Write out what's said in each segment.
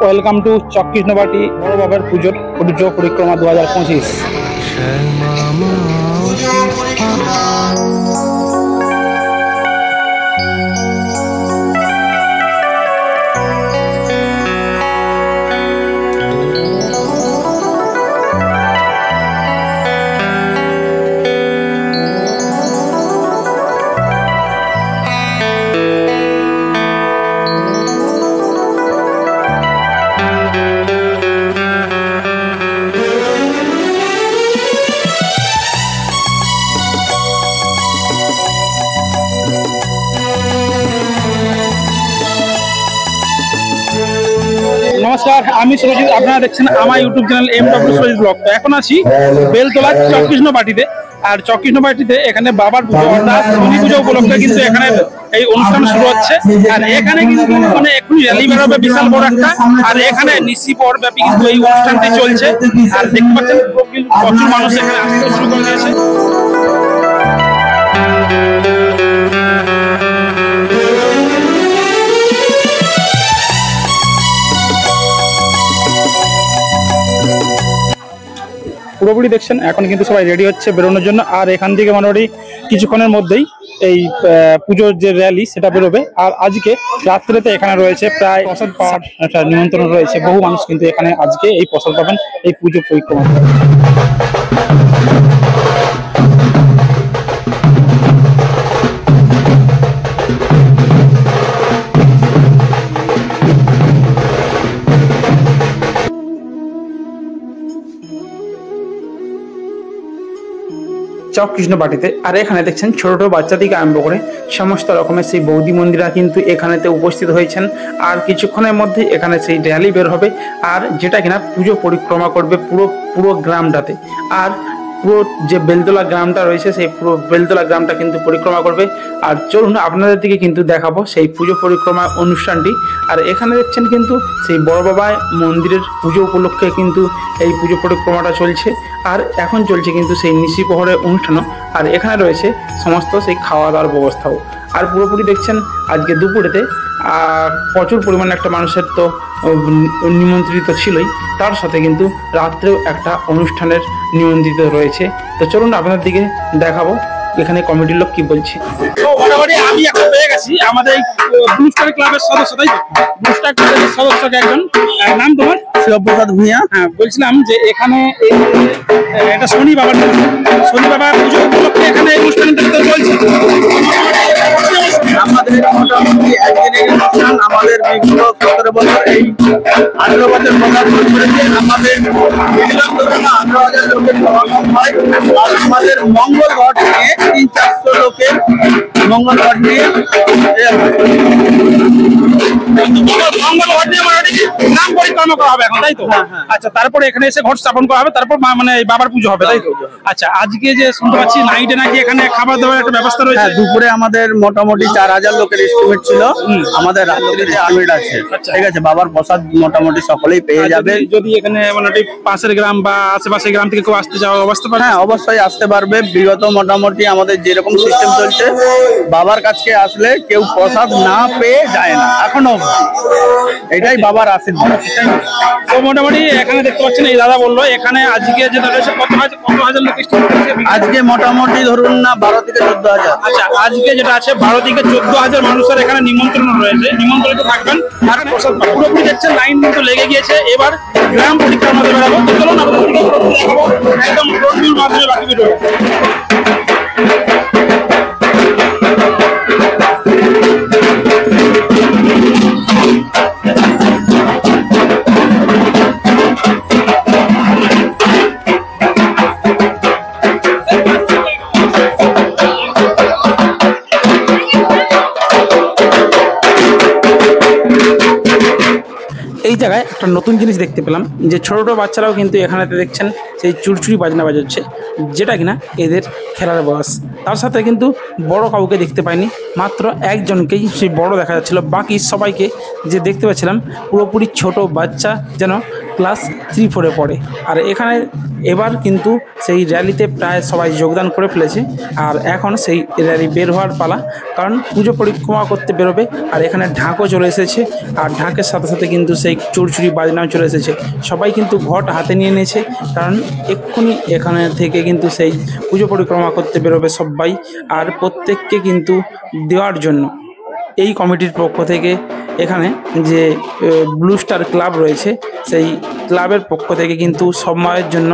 Welcome to চক্কৃষ্ণবাটি বড় বাবার পুজোর পরিক্রমা 2025। নমস্কার, আমি সুরজিৎ। আপনারা দেখছেন আমার YouTube channel MW Surajit blog. তো এখন আছি বেলতলা চক্কৃষ্ণবাটিতে। আর চক্কৃষ্ণবাটিতে এখানে বাবার পুজো অর্থাৎ শনি পুজো উপলক্ষে কিন্তু এখানে এই অনুষ্ঠান শুরু হচ্ছে। আর এখানে কিন্তু মানে একটু র্যালি বেরোবে বিশাল বড় একটা। আর এখানে নিশি পর ব্যাপী কিন্তু এই অনুষ্ঠানটি চলছে। আর দেখতে পাচ্ছেন প্রচুর মানুষ এখানে আসতে শুরু করে দিয়েছে। পুরোপুরি দেখছেন এখন কিন্তু সবাই রেডি হচ্ছে বেরোনোর জন্য। আর এখান থেকে মোটামুটি কিছুক্ষণের মধ্যেই এই পুজোর যে র্যালি সেটা বেরোবে। আর আজকে রাত্রেতে এখানে রয়েছে প্রায় প্রসাদ পাওয়ার একটা নিমন্ত্রণ রয়েছে। বহু মানুষ কিন্তু এখানে আজকে এই প্রসাদ পাবেন এই পুজো পরিক্রমা। চক্কৃষ্ণবাটিতে আর এখানে দেখছেন ছোট ছোট বাচ্চা থেকে আরম্ভ করে সমস্ত রকমের সেই বৌদি মন্দিরা কিন্তু এখানেতে উপস্থিত হয়েছেন। আর কিছুক্ষণের মধ্যে এখানে সেই র্যালি বের হবে। আর যেটা কিনা পুজো পরিক্রমা করবে পুরো গ্রামটাতে। আর পুরো যে বেলতলা গ্রামটা রয়েছে সেই পুরো বেলতলা গ্রামটা কিন্তু পরিক্রমা করবে। আর চলুন আপনাদের দিকে কিন্তু দেখাবো সেই পুজো পরিক্রমা অনুষ্ঠানটি। আর এখানে দেখছেন কিন্তু সেই বড় বাবা মন্দিরের পুজো উপলক্ষে কিন্তু এই পুজো পরিক্রমাটা চলছে। আর এখন চলছে কিন্তু সেই নিশি প্রহরের অনুষ্ঠানও। আর এখানে রয়েছে সমস্ত সেই খাওয়া দাওয়ার ব্যবস্থাও। আর পুরোপুরি দেখছেন আজকে দুপুরেতে প্রচুর পরিমাণে একটা মানুষের তো নিমন্ত্রিত ছিলই, তার সাথে কিন্তু রাত্রেও একটা অনুষ্ঠানের নিমন্ত্রিত রয়েছে। তো চলুন আপনার দিকে দেখাবো এখানে কমিটির লোক কি বলছে। তো মোটামুটি আমি এখন পেয়ে গেছি আমাদের ব্লু স্টার ক্লাবের সদস্য, তাই তো? ব্লু স্টার ক্লাবের সদস্যকে একজন, নাম তোমার? শিবপ্রসাদ ভূঁইয়া। হ্যাঁ, বলছিলাম যে এখানে এটা শনি বাবার পুজো উপলক্ষে এখানে অনুষ্ঠানটা চলছে। আমাদের মোটামুটি একদিনের অনুষ্ঠান। আমাদের বিগত 17 বছর এই 18 বছর পদার্পণ করেছে। আমাদের 18,000 লোকের সমাগম হয়। আর আমাদের মঙ্গল ঘট নিয়ে 300-400 লোকের মঙ্গল ঘট নিয়ে নাম পরিক্রমা করা হবে এখন, তাই তো? আচ্ছা, তারপরে এখানে এসে ঘট স্থাপন করা হবে, তারপর মানে বাবার পুজো হবে, তাই তো? আচ্ছা, আজকে যে শুনতে পাচ্ছি নাইটে নাকি এখানে খাবার দাবার একটা ব্যবস্থা রয়েছে। দুপুরে আমাদের মোটামুটি 4,000 লোকের এস্টিমেট ছিল। আমাদের রাত্রিতে আমিট আছে, ঠিক আছে। বাবার প্রসাদ মোটামুটি সকলেই পেয়ে যাবে। যদি এখানে মোটামুটি পাশের গ্রাম বা আশেপাশের গ্রাম থেকে কেউ আসতে যাওয়ার অবস্থা পারে? হ্যাঁ, অবশ্যই আসতে পারবে। বিগত মোটামুটি আমাদের যেরকম সিস্টেম চলছে, বাবার কাছে আসলে কেউ প্রসাদ না পেয়ে যায় না এখনো। এটাই বাবার আশীর্বাদ। তো মোটামুটি এখানে দেখতে পাচ্ছেন এই দাদা বললো এখানে আজকে যেটা রয়েছে কত হাজার লোক আজকে মোটামুটি ধরুন না 12 থেকে 14,000। আচ্ছা, আজকে যেটা আছে 12 থেকে 14,000 মানুষের এখানে নিমন্ত্রণ রয়েছে। নিমন্ত্রিত থাকবেন আর প্রসাদ পুরোপুরি দেখছেন লাইন কিন্তু লেগে গিয়েছে। এবার গ্রাম পরিক্রমা বেরোবো। চলুন একদম রোড মাধ্যমে বাকি ভিডিও। এই জায়গায় একটা নতুন জিনিস দেখতে পেলাম যে ছোট ছোট বাচ্চারাও কিন্তু এখানেতে দেখছেন সেই চুরচুরি বাজনা বাজাচ্ছে, যেটা কিনা এদের খেলার বয়স। তার সাথে কিন্তু বড় কাউকে দেখতে পাইনি, মাত্র একজনকেই সেই বড় দেখা যাচ্ছিল। বাকি সবাইকে যে দেখতে পাচ্ছিলাম পুরোপুরি ছোট বাচ্চা, যেন ক্লাস 3-4-এ পড়ে। আর এখানে এবার কিন্তু সেই র্যালিতে প্রায় সবাই যোগদান করে ফেলেছে। আর এখন সেই র্যালি বের হওয়ার পালা, কারণ পুজো পরিক্রমা করতে বেরোবে। আর এখানে ঢাকও চলে এসেছে। আর ঢাকের সাথে সাথে কিন্তু সেই চুরচুরি বাজনাও চলে এসেছে। সবাই কিন্তু ঘট হাতে নিয়ে নিয়েছে, কারণ এক্ষুনি এখানে থেকে কিন্তু সেই পুজো পরিক্রমা করতে বেরোবে সবাই। আর প্রত্যেককে কিন্তু দেওয়ার জন্য এই কমিটির পক্ষ থেকে এখানে যে ব্লু স্টার ক্লাব রয়েছে, সেই ক্লাবের পক্ষ থেকে কিন্তু সময়ের জন্য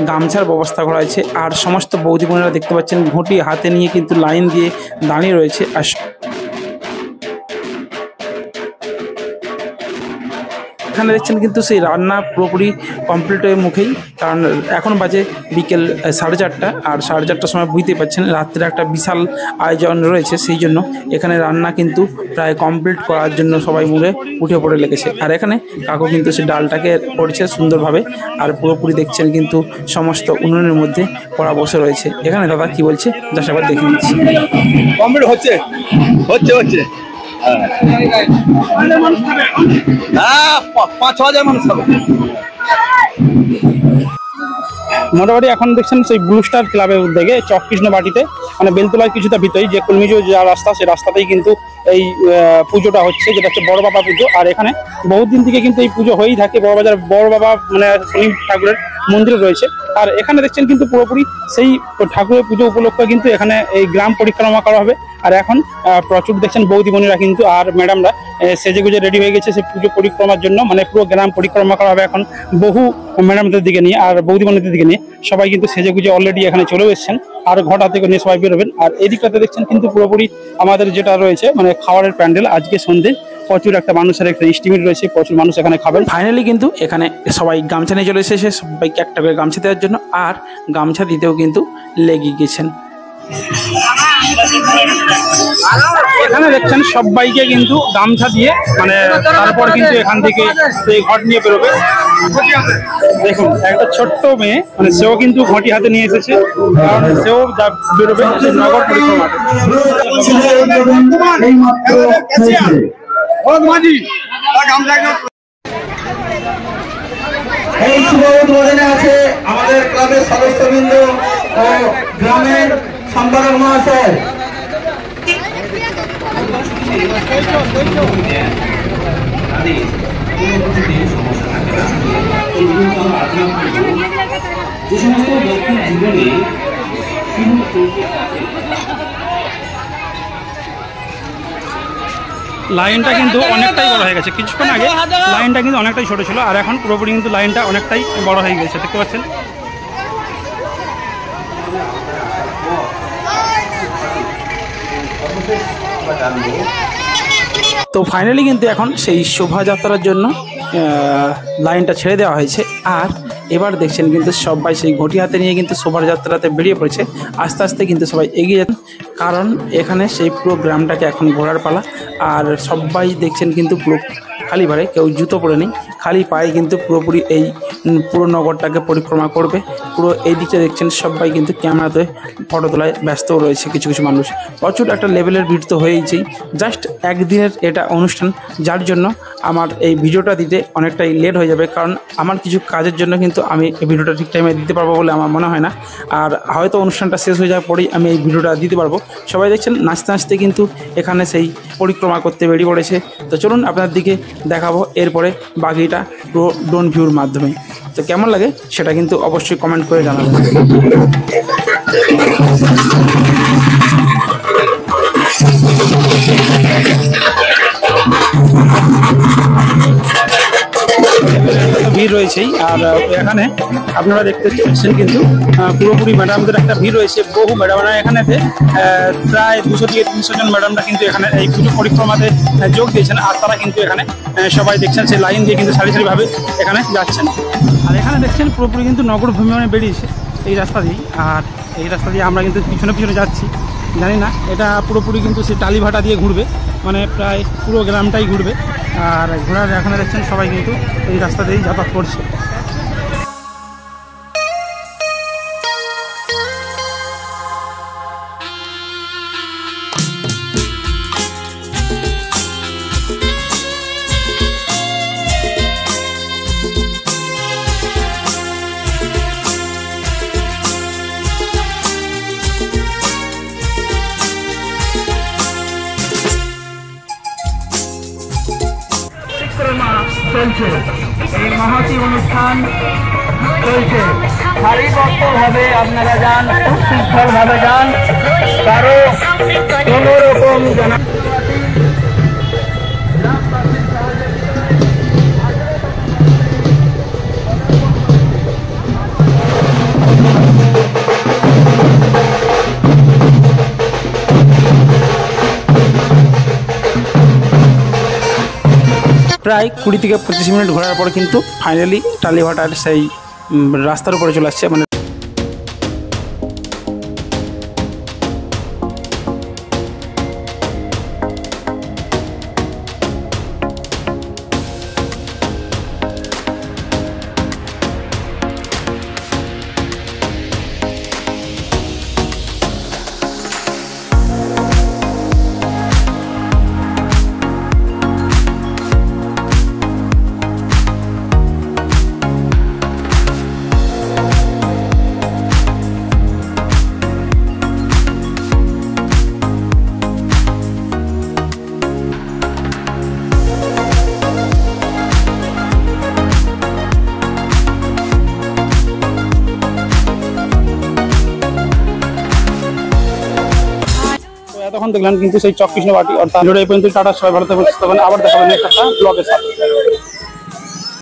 গামছার ব্যবস্থা করা হয়েছে। আর সমস্ত বৌদি বোনেরা দেখতে পাচ্ছেন ঘটি হাতে নিয়ে কিন্তু লাইন দিয়ে দাঁড়িয়ে রয়েছে। আর এখানে দেখছেন কিন্তু সেই রান্না পুরোপুরি কমপ্লিট হয়ে মুখেই, কারণ এখন বাজে বিকেল 4:30, আর 4:30টার সময় বুঝতেই পারছেন রাত্রে একটা বিশাল আয়োজন রয়েছে। সেই জন্য এখানে রান্না কিন্তু প্রায় কমপ্লিট করার জন্য সবাই মুড়ে উঠে পড়ে লেগেছে। আর এখানে কাকু কিন্তু সেই ডালটাকে করছে সুন্দরভাবে, আর পুরোপুরি দেখছেন কিন্তু সমস্ত উনুনের মধ্যে কড়া বসে রয়েছে। এখানে দাদা কি বলছে যা সবার দেখে নিচ্ছি। কমপ্লিট হচ্ছে হচ্ছে হচ্ছে হ্যাঁ, 5-6 মানুষ হবে মোটামুটি। এখন দেখছেন সেই ব্লু স্টার ক্লাবের উদ্যোগে চককৃষ্ণ বাটিতে, মানে বেলতলার কিছুটা ভিতরেই যে কুলমিজো যা রাস্তা, সেই রাস্তাতেই কিন্তু এই পুজোটা হচ্ছে, যেটা হচ্ছে বড় বাবা পুজো। আর এখানে বহুত দিন থেকে কিন্তু এই পুজো হয়েই থাকে। বড়বাজার বড় বাবা মানে শনি ঠাকুরের মন্দির রয়েছে। আর এখানে দেখছেন কিন্তু পুরোপুরি সেই ঠাকুরের পুজো উপলক্ষে কিন্তু এখানে এই গ্রাম পরিক্রমা করা হবে। আর এখন প্রচুর দেখছেন বৌদিমণিরা কিন্তু আর ম্যাডামরা সেজে গুজে রেডি হয়ে গেছে সেই পুজো পরিক্রমার জন্য, মানে পুরো গ্রাম পরিক্রমা করা হবে এখন বহু ম্যাডামদের দিকে নিয়ে আর বৌদিমণিদের দিকে নিয়ে। সবাই কিন্তু সেজে গুজে অলরেডি এখানে চলে এসেছেন, আর ঘট হাতে করে নিয়ে সবাই বেরোবেন। আর এদিকটাতে দেখছেন কিন্তু পুরোপুরি আমাদের যেটা রয়েছে মানে খাবারের প্যান্ডেল। আজকে সন্ধ্যে প্রচুর একটা মানুষের একটা এস্টিমেট রয়েছে, প্রচুর মানুষ এখানে খাবেন। ফাইনালি কিন্তু এখানে সবাই গামছা নিয়ে চলে এসেছে, সবাইকে একটা করে গামছা দেওয়ার জন্য, আর গামছা দিতেও কিন্তু লেগে গেছেন। এখানে দেখছেন সবাইকে কিন্তু গামছা দিয়ে, মানে তারপর কিন্তু এখান থেকে সেই ঘট নিয়ে বেরোবে। দেখুন একটা ছোট্ট মেয়ে, মানে সেও কিন্তু ঘটি হাতে নিয়ে এসেছে, কারণ সেও বেরোবে নগর পরিক্রমাতে। এই শুভ উদ্বোধনে আছে আমাদের ক্লাবের সদস্যবৃন্দ ও গ্রামের সম্পাদক মহাশয়। লাইনটা কিন্তু অনেকটাই বড় হয়ে গেছে। কিছুক্ষণ আগে লাইনটা কিন্তু অনেকটাই ছোট ছিল, আর এখন পুরোপুরি কিন্তু লাইনটা অনেকটাই বড় হয়ে গেছে, দেখতে পাচ্ছেন। তো ফাইনালি কিন্তু এখন সেই শোভাযাত্রার জন্য লাইনটা ছেড়ে দেওয়া হয়েছে। আর এবার দেখছেন কিন্তু সবাই সেই ঘটি হাতে নিয়ে কিন্তু শোভাযাত্রাতে বেরিয়ে পড়েছে। আস্তে আস্তে কিন্তু সবাই এগিয়ে যান, কারণ এখানে সেই পুরো গ্রামটাকে এখন ঘোরার পালা। আর সবাই দেখছেন কিন্তু পুরো খালি পায়ে, কেউ জুতো পরে নেই, খালি পায়ে কিন্তু পুরোপুরি এই পুরো নগরটাকে পরিক্রমা করবে। পুরো এই দিকটা দেখছেন সবাই কিন্তু ক্যামেরাতে ফটো তোলায় ব্যস্তও রয়েছে। কিছু কিছু মানুষ, প্রচুর একটা লেভেলের ভিড় তো হয়েইছেই। জাস্ট একদিনের এটা অনুষ্ঠান, যার জন্য আমার এই ভিডিওটা দিতে অনেকটাই লেট হয়ে যাবে, কারণ আমার কিছু কাজের জন্য কিন্তু আমি এই ভিডিওটা ঠিক টাইমে দিতে পারবো বলে আমার মনে হয় না। আর হয়তো অনুষ্ঠানটা শেষ হয়ে যাওয়ার পরেই আমি এই ভিডিওটা দিতে পারবো। সবাই দেখছেন নাচতে নাচতে কিন্তু এখানে সেই পরিক্রমা করতে বেরিয়ে পড়েছে। তো চলুন আপনার দিকে দেখাবো এরপরে বাকিটা পুরো ড্রোন ভিউর মাধ্যমে। তো কেমন লাগে সেটা কিন্তু অবশ্যই কমেন্ট করে জানাবেন। ভিড় রয়েছেই। আর এখানে আপনারা দেখতে পাচ্ছেন কিন্তু পুরোপুরি ম্যাডামদের একটা ভিড় রয়েছে। বহু ম্যাডামরা এখানেতে প্রায় 200 থেকে 300 জন ম্যাডামরা কিন্তু এখানে এই পুজো পরিক্রমাতে যোগ দিয়েছেন। আর তারা কিন্তু এখানে সবাই দেখছেন সেই লাইন দিয়ে কিন্তু সারি সারিভাবে এখানে যাচ্ছেন। আর এখানে দেখছেন পুরোপুরি কিন্তু নগর ভ্রমণে বেরিয়েছে এই রাস্তা দিয়েই। আর এই রাস্তা দিয়ে আমরা কিন্তু পিছনে পিছনে যাচ্ছি, জানি না এটা পুরোপুরি কিন্তু সেই টালিভাটা দিয়ে ঘুরবে, মানে প্রায় পুরো গ্রামটাই ঘুরবে। আর ঘোরার এখানে দেখছেন সবাই কিন্তু এই রাস্তা দিয়েই যাতায়াত করছে। চলছে, এই মহতি অনুষ্ঠান চলছে। সারিবদ্ধভাবে আপনারা যান, খুব শৃঙ্খলভাবে যান, কারো কোন রকম প্রায় 20 থেকে 25 মিনিট ঘোরার পর কিন্তু ফাইনালি টালিভাটার সেই রাস্তার উপরে চলে আসছে। মানে তখন দেখলাম কিন্তু সেই চক কৃষ্ণ বাটি অর্থাৎ এই পর্যন্ত টাটা, সবাই ভালো থাকবেন, আবার দেখা হবে নেক্সট একটা ব্লগের সাথে।